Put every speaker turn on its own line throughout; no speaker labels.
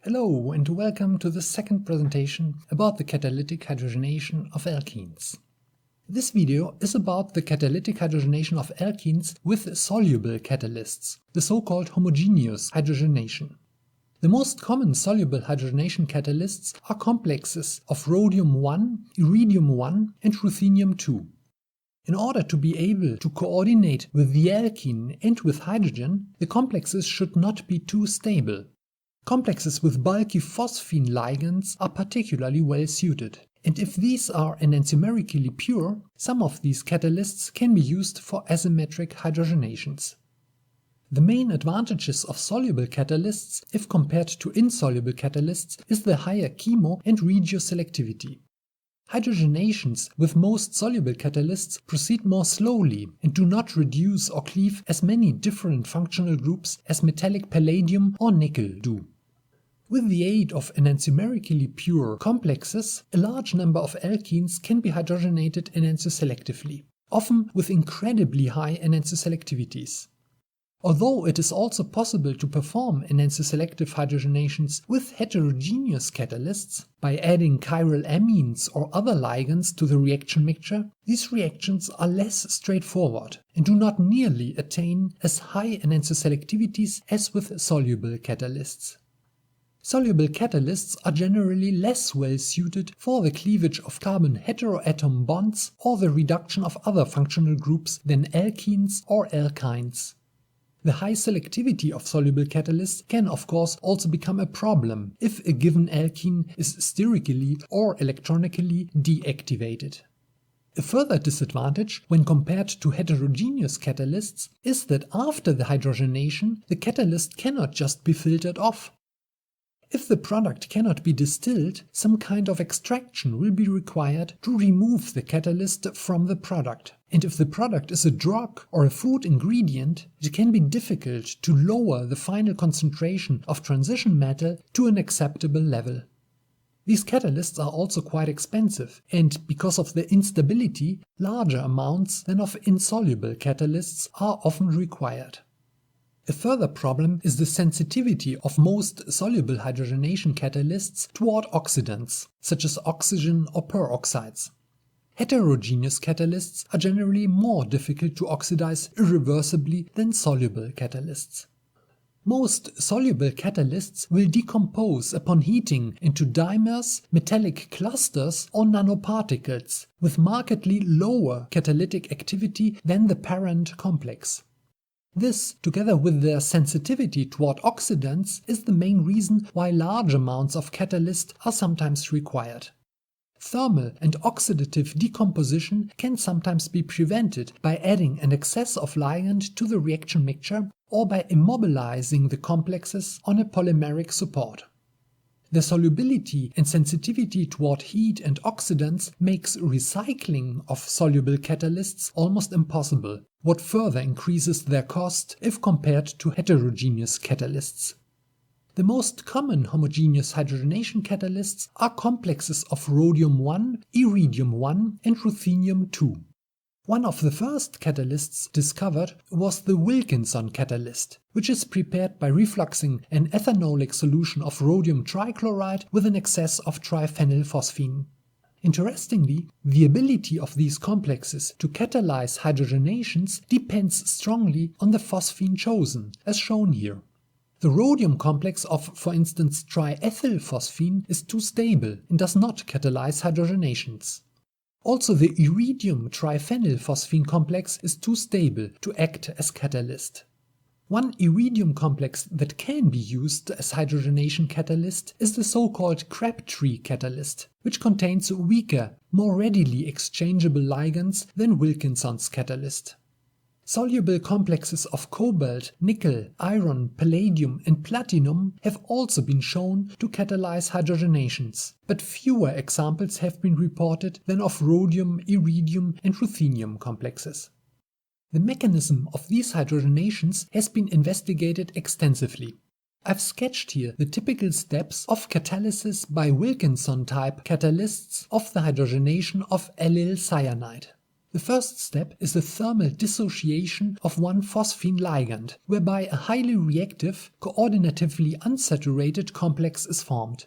Hello and welcome to the second presentation about the catalytic hydrogenation of alkenes. This video is about the catalytic hydrogenation of alkenes with soluble catalysts, the so-called homogeneous hydrogenation. The most common soluble hydrogenation catalysts are complexes of rhodium-1, iridium-1 and ruthenium-2. In order to be able to coordinate with the alkene and with hydrogen, the complexes should not be too stable. Complexes with bulky phosphine ligands are particularly well suited, and if these are enantiomerically pure, some of these catalysts can be used for asymmetric hydrogenations. The main advantages of soluble catalysts, if compared to insoluble catalysts, is the higher chemo and regioselectivity. Hydrogenations with most soluble catalysts proceed more slowly and do not reduce or cleave as many different functional groups as metallic palladium or nickel do. With the aid of enantiomerically pure complexes, a large number of alkenes can be hydrogenated enantioselectively, often with incredibly high enantioselectivities. Although it is also possible to perform enantioselective hydrogenations with heterogeneous catalysts by adding chiral amines or other ligands to the reaction mixture, these reactions are less straightforward and do not nearly attain as high enantioselectivities as with soluble catalysts. Soluble catalysts are generally less well suited for the cleavage of carbon heteroatom bonds or the reduction of other functional groups than alkenes or alkynes. The high selectivity of soluble catalysts can of course also become a problem if a given alkene is sterically or electronically deactivated. A further disadvantage when compared to heterogeneous catalysts is that after the hydrogenation the catalyst cannot just be filtered off. If the product cannot be distilled, some kind of extraction will be required to remove the catalyst from the product. And if the product is a drug or a food ingredient, it can be difficult to lower the final concentration of transition metal to an acceptable level. These catalysts are also quite expensive, and because of the instability, larger amounts than of insoluble catalysts are often required. A further problem is the sensitivity of most soluble hydrogenation catalysts toward oxidants, such as oxygen or peroxides. Heterogeneous catalysts are generally more difficult to oxidize irreversibly than soluble catalysts. Most soluble catalysts will decompose upon heating into dimers, metallic clusters or nanoparticles, with markedly lower catalytic activity than the parent complex. This, together with their sensitivity toward oxidants, is the main reason why large amounts of catalyst are sometimes required. Thermal and oxidative decomposition can sometimes be prevented by adding an excess of ligand to the reaction mixture or by immobilizing the complexes on a polymeric support. The solubility and sensitivity toward heat and oxidants makes recycling of soluble catalysts almost impossible, what further increases their cost if compared to heterogeneous catalysts. The most common homogeneous hydrogenation catalysts are complexes of rhodium-1, iridium-1 and ruthenium-2. One of the first catalysts discovered was the Wilkinson catalyst, which is prepared by refluxing an ethanolic solution of rhodium trichloride with an excess of triphenylphosphine. Interestingly, the ability of these complexes to catalyze hydrogenations depends strongly on the phosphine chosen, as shown here. The rhodium complex of, for instance, triethylphosphine is too stable and does not catalyze hydrogenations. Also, the iridium triphenylphosphine complex is too stable to act as catalyst. One iridium complex that can be used as hydrogenation catalyst is the so-called Crabtree catalyst, which contains weaker, more readily exchangeable ligands than Wilkinson's catalyst. Soluble complexes of cobalt, nickel, iron, palladium and platinum have also been shown to catalyze hydrogenations, but fewer examples have been reported than of rhodium, iridium and ruthenium complexes. The mechanism of these hydrogenations has been investigated extensively. I've sketched here the typical steps of catalysis by Wilkinson-type catalysts of the hydrogenation of allyl cyanide. The first step is the thermal dissociation of one phosphine ligand, whereby a highly reactive, coordinatively unsaturated complex is formed.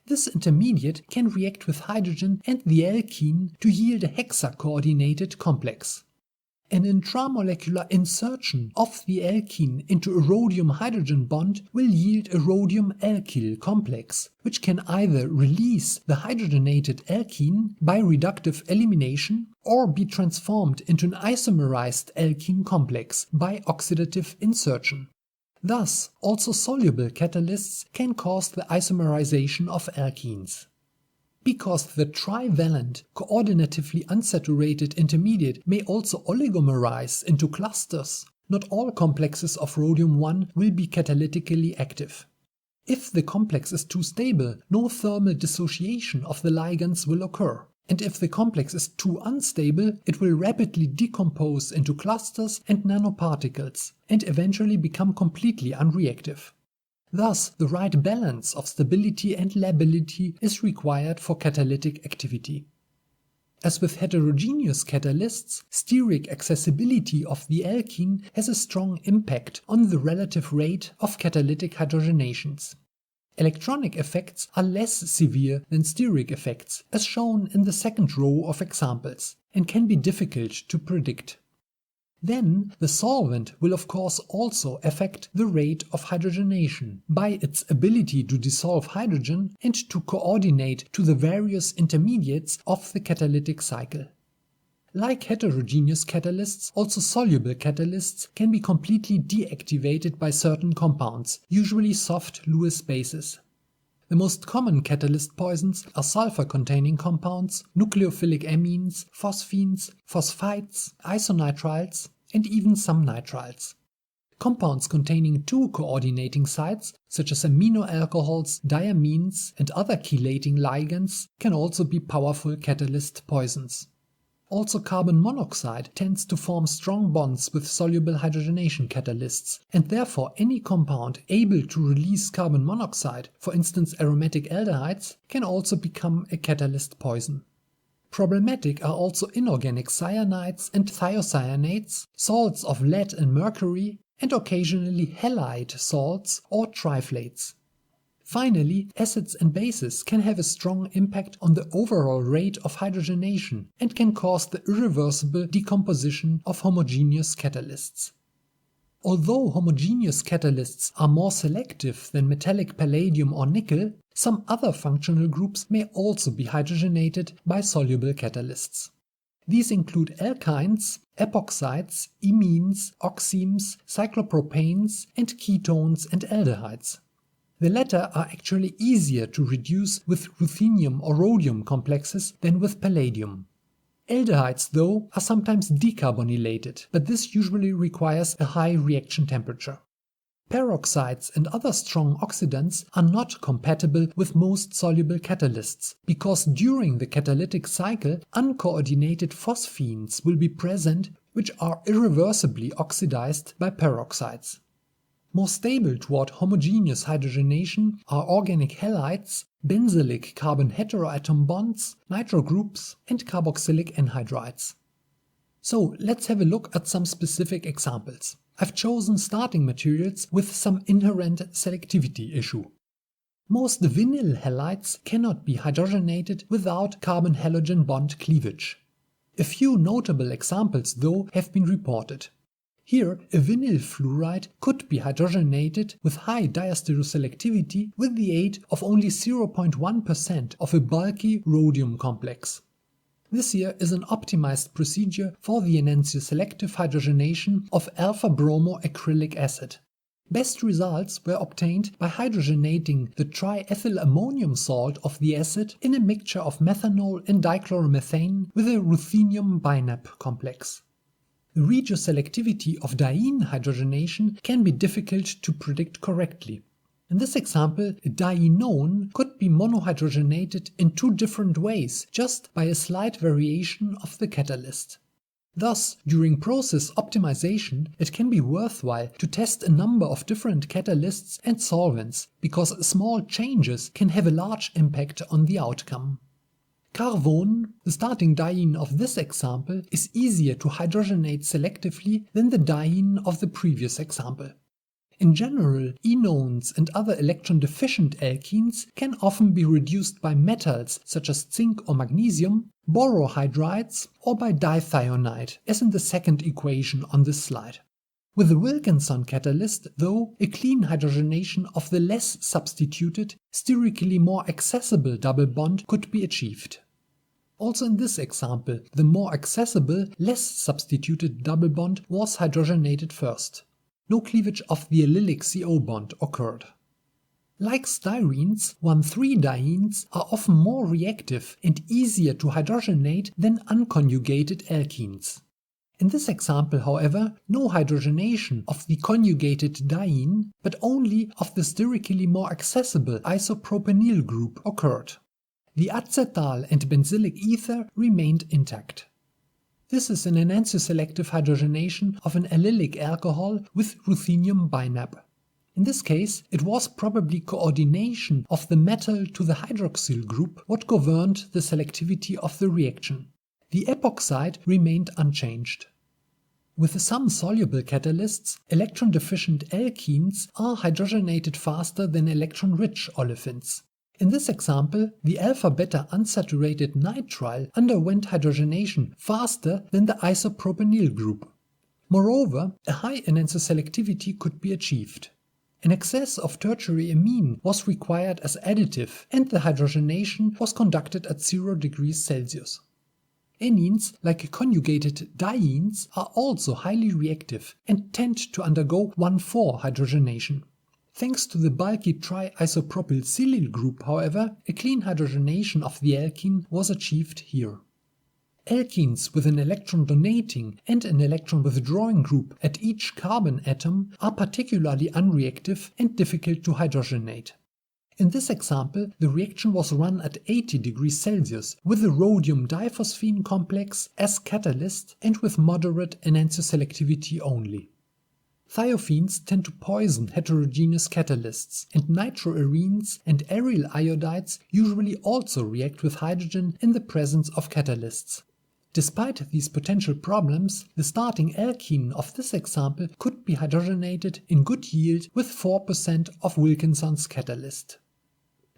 This intermediate can react with hydrogen and the alkene to yield a hexa-coordinated complex. An intramolecular insertion of the alkene into a rhodium-hydrogen bond will yield a rhodium-alkyl complex, which can either release the hydrogenated alkene by reductive elimination or be transformed into an isomerized alkene complex by oxidative insertion. Thus, also soluble catalysts can cause the isomerization of alkenes. Because the trivalent, coordinatively unsaturated intermediate may also oligomerize into clusters, not all complexes of rhodium-1 will be catalytically active. If the complex is too stable, no thermal dissociation of the ligands will occur, and if the complex is too unstable, it will rapidly decompose into clusters and nanoparticles, and eventually become completely unreactive. Thus, the right balance of stability and lability is required for catalytic activity. As with heterogeneous catalysts, steric accessibility of the alkene has a strong impact on the relative rate of catalytic hydrogenations. Electronic effects are less severe than steric effects, as shown in the second row of examples, and can be difficult to predict. Then, the solvent will of course also affect the rate of hydrogenation by its ability to dissolve hydrogen and to coordinate to the various intermediates of the catalytic cycle. Like heterogeneous catalysts, also soluble catalysts can be completely deactivated by certain compounds, usually soft Lewis bases. The most common catalyst poisons are sulfur-containing compounds, nucleophilic amines, phosphines, phosphites, isonitriles, and even some nitriles. Compounds containing two coordinating sites, such as amino alcohols, diamines, and other chelating ligands, can also be powerful catalyst poisons. Also, carbon monoxide tends to form strong bonds with soluble hydrogenation catalysts, and therefore any compound able to release carbon monoxide, for instance aromatic aldehydes, can also become a catalyst poison. Problematic are also inorganic cyanides and thiocyanates, salts of lead and mercury, and occasionally halide salts or triflates. Finally, acids and bases can have a strong impact on the overall rate of hydrogenation and can cause the irreversible decomposition of homogeneous catalysts. Although homogeneous catalysts are more selective than metallic palladium or nickel, some other functional groups may also be hydrogenated by soluble catalysts. These include alkynes, epoxides, imines, oximes, cyclopropanes, and ketones and aldehydes. The latter are actually easier to reduce with ruthenium or rhodium complexes than with palladium. Aldehydes, though, are sometimes decarbonylated, but this usually requires a high reaction temperature. Peroxides and other strong oxidants are not compatible with most soluble catalysts, because during the catalytic cycle uncoordinated phosphines will be present which are irreversibly oxidized by peroxides. More stable toward homogeneous hydrogenation are organic halides, benzylic carbon heteroatom bonds, nitrogroups, and carboxylic anhydrides. So let's have a look at some specific examples. I've chosen starting materials with some inherent selectivity issue. Most vinyl halides cannot be hydrogenated without carbon-halogen bond cleavage. A few notable examples, though, have been reported. Here, a vinyl fluoride could be hydrogenated with high diastereoselectivity with the aid of only 0.1% of a bulky rhodium complex. This here is an optimized procedure for the enantioselective hydrogenation of alpha-bromoacrylic acid. Best results were obtained by hydrogenating the triethylammonium salt of the acid in a mixture of methanol and dichloromethane with a ruthenium binap complex. The regioselectivity of diene hydrogenation can be difficult to predict correctly. In this example, a dienone could be monohydrogenated in two different ways just by a slight variation of the catalyst. Thus, during process optimization, it can be worthwhile to test a number of different catalysts and solvents, because small changes can have a large impact on the outcome. Carvone, the starting diene of this example, is easier to hydrogenate selectively than the diene of the previous example. In general, enones and other electron-deficient alkenes can often be reduced by metals such as zinc or magnesium, borohydrides, or by dithionite, as in the second equation on this slide. With the Wilkinson catalyst, though, a clean hydrogenation of the less substituted, sterically more accessible double bond could be achieved. Also in this example, the more accessible, less substituted double bond was hydrogenated first. No cleavage of the allylic CO bond occurred. Like styrenes, 1,3-dienes are often more reactive and easier to hydrogenate than unconjugated alkenes. In this example, however, no hydrogenation of the conjugated diene, but only of the sterically more accessible isopropenyl group occurred. The acetal and benzylic ether remained intact. This is an enantioselective hydrogenation of an allylic alcohol with ruthenium binap. In this case, it was probably coordination of the metal to the hydroxyl group what governed the selectivity of the reaction. The epoxide remained unchanged. With some soluble catalysts, electron-deficient alkenes are hydrogenated faster than electron-rich olefins. In this example, the alpha-beta unsaturated nitrile underwent hydrogenation faster than the isopropenyl group. Moreover, a high enantioselectivity could be achieved. An excess of tertiary amine was required as additive, and the hydrogenation was conducted at 0 degrees Celsius. Enenes, like conjugated dienes, are also highly reactive and tend to undergo 1,4 hydrogenation. Thanks to the bulky triisopropylsilyl group, however, a clean hydrogenation of the alkene was achieved here. Alkenes with an electron donating and an electron withdrawing group at each carbon atom are particularly unreactive and difficult to hydrogenate. In this example, the reaction was run at 80 degrees Celsius with the rhodium diphosphine complex as catalyst and with moderate enantioselectivity only. Thiophenes tend to poison heterogeneous catalysts, and nitroarenes and aryl iodides usually also react with hydrogen in the presence of catalysts. Despite these potential problems, the starting alkene of this example could be hydrogenated in good yield with 4% of Wilkinson's catalyst.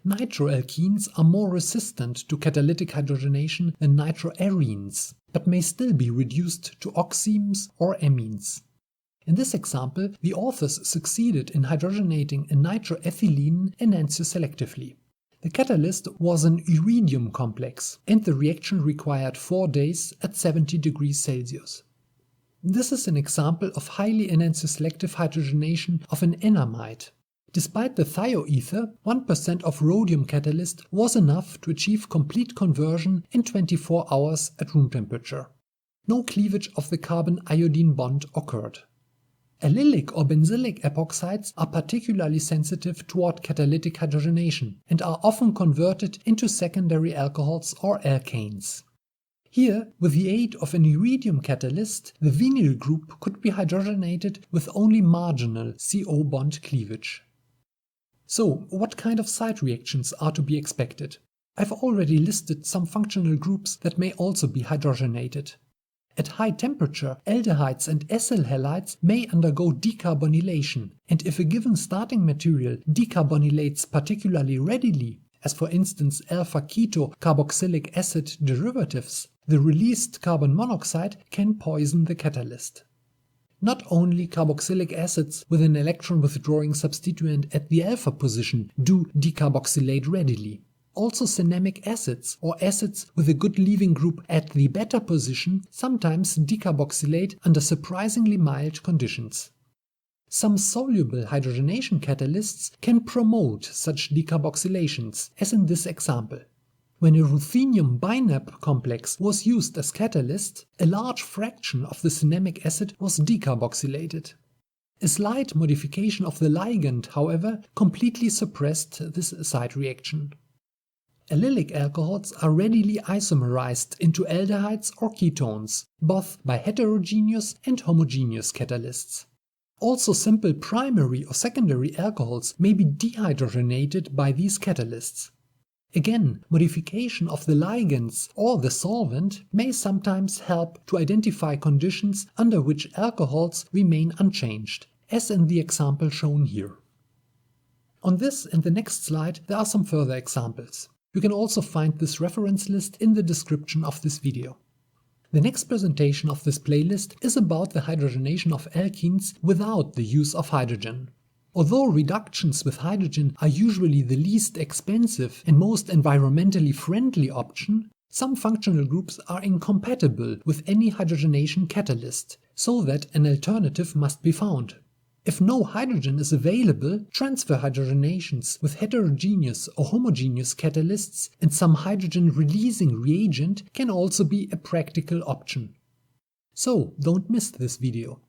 Nitroalkenes are more resistant to catalytic hydrogenation than nitroarenes, but may still be reduced to oximes or amines. In this example, the authors succeeded in hydrogenating a nitroethylene enantioselectively. The catalyst was an iridium complex, and the reaction required 4 days at 70 degrees Celsius. This is an example of highly enantioselective hydrogenation of an enamide. Despite the thioether, 1% of rhodium catalyst was enough to achieve complete conversion in 24 hours at room temperature. No cleavage of the carbon-iodine bond occurred. Allylic or benzylic epoxides are particularly sensitive toward catalytic hydrogenation and are often converted into secondary alcohols or alkanes. Here, with the aid of an iridium catalyst, the vinyl group could be hydrogenated with only marginal CO bond cleavage. So, what kind of side reactions are to be expected? I've already listed some functional groups that may also be hydrogenated. At high temperature, aldehydes and acyl halides may undergo decarbonylation, and if a given starting material decarbonylates particularly readily, as for instance alpha-keto carboxylic acid derivatives, the released carbon monoxide can poison the catalyst. Not only carboxylic acids with an electron withdrawing substituent at the alpha position do decarboxylate readily. Also cinnamic acids or acids with a good leaving group at the beta position sometimes decarboxylate under surprisingly mild conditions. Some soluble hydrogenation catalysts can promote such decarboxylations, as in this example. When a ruthenium binap complex was used as catalyst, a large fraction of the cinnamic acid was decarboxylated. A slight modification of the ligand, however, completely suppressed this side reaction. Allylic alcohols are readily isomerized into aldehydes or ketones, both by heterogeneous and homogeneous catalysts. Also simple primary or secondary alcohols may be dehydrogenated by these catalysts. Again, modification of the ligands or the solvent may sometimes help to identify conditions under which alcohols remain unchanged, as in the example shown here. On this and the next slide there are some further examples. You can also find this reference list in the description of this video. The next presentation of this playlist is about the hydrogenation of alkenes without the use of hydrogen. Although reductions with hydrogen are usually the least expensive and most environmentally friendly option, some functional groups are incompatible with any hydrogenation catalyst, so that an alternative must be found. If no hydrogen is available, transfer hydrogenations with heterogeneous or homogeneous catalysts and some hydrogen-releasing reagent can also be a practical option. So, don't miss this video.